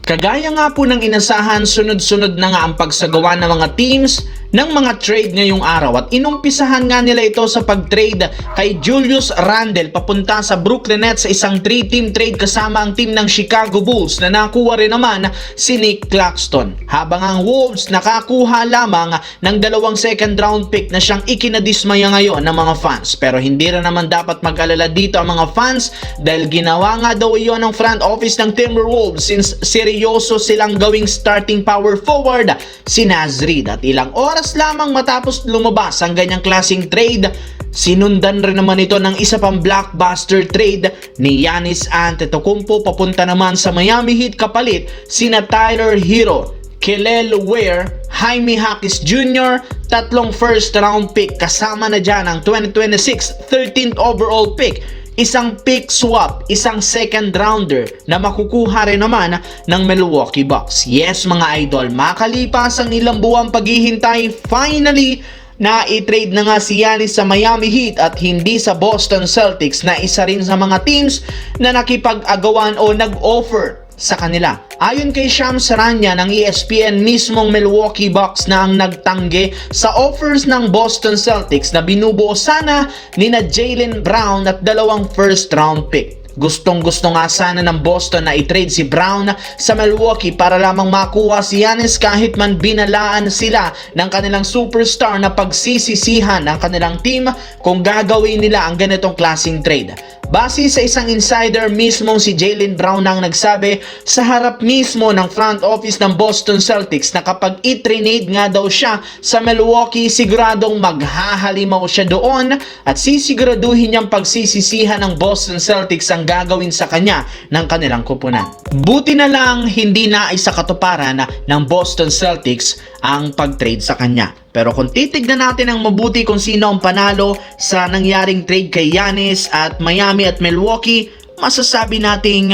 Kagaya nga po ng inasahan, sunod-sunod na nga ang pagsagawa ng mga teams ng mga trade ngayong araw at inumpisahan nga nila ito sa pag-trade kay Julius Randle papunta sa Brooklyn Nets sa isang 3-team trade kasama ang team ng Chicago Bulls na nakuha rin naman si Nick Claxton. Habang ang Wolves nakakuha lamang ng 2 second round pick na siyang ikinadismaya ngayon ng mga fans. Pero hindi rin naman dapat mag-alala dito ang mga fans dahil ginawa nga daw iyon ng front office ng Timberwolves since seryoso silang gawing starting power forward si Naz Reid. At ilang oras lamang matapos lumabas ang ganyang klaseng trade, sinundan rin naman ito ng isa pang blockbuster trade ni Giannis Antetokounmpo papunta naman sa Miami Heat kapalit sina Tyler Hero, Kel'el Ware, Jaime Jaquez Jr., 3 first round pick kasama na dyan ang 2026 13th overall pick, isang pick swap, isang second rounder na makukuha rin naman ng Milwaukee Bucks. Yes mga idol, makalipas ang ilang buwang paghihintay, finally na i-trade na nga si Giannis sa Miami Heat at hindi sa Boston Celtics na isa rin sa mga teams na nakipag-agawan o nag-offer sa kanila. Ayon kay Shams Charania ng ESPN, mismong Milwaukee Bucks na ang nagtanggi sa offers ng Boston Celtics na binubuo sana nina Jaylen Brown at 2 first round pick. Gustong-gusto nga sana ng Boston na i-trade si Brown sa Milwaukee para lamang makuha si Giannis kahit man binalaan sila ng kanilang superstar na pagsisisihan ng kanilang team kung gagawin nila ang ganitong klaseng trade. Base sa isang insider, mismong si Jaylen Brown ang nagsabi sa harap mismo ng front office ng Boston Celtics na kapag i-trade nga daw siya sa Milwaukee, siguradong maghahalimaw siya doon at sisiguraduhin niyang pagsisisihan ng Boston Celtics ang gagawin sa kanya ng kanilang kupunan. Buti na lang hindi na isa katuparan ng Boston Celtics ang pag-trade sa kanya. Pero kung titignan natin ang mabuti kung sino ang panalo sa nangyaring trade kay Giannis at Miami at Milwaukee, masasabi nating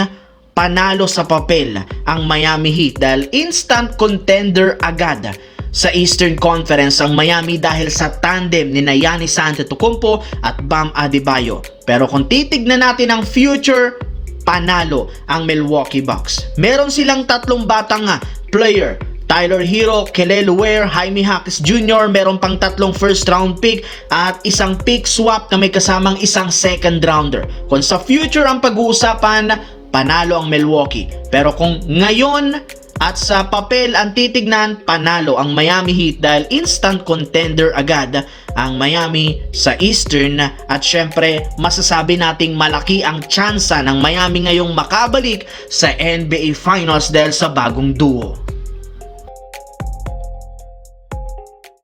panalo sa papel ang Miami Heat dahil instant contender agad sa Eastern Conference ang Miami dahil sa tandem ni Giannis Antetokounmpo at Bam Adebayo. Pero kung titignan natin ang future, panalo ang Milwaukee Bucks. Meron silang 3 batang player, Tyler Hero, Kel'el Ware, Jaime Jaquez Jr., meron pang 3 first round pick at isang pick swap na may kasamang isang second rounder. Kung sa future ang pag-uusapan, panalo ang Milwaukee. Pero kung ngayon at sa papel ang titignan, panalo ang Miami Heat dahil instant contender agad ang Miami sa Eastern at syempre masasabi nating malaki ang tsansa ng Miami ngayong makabalik sa NBA Finals dahil sa bagong duo.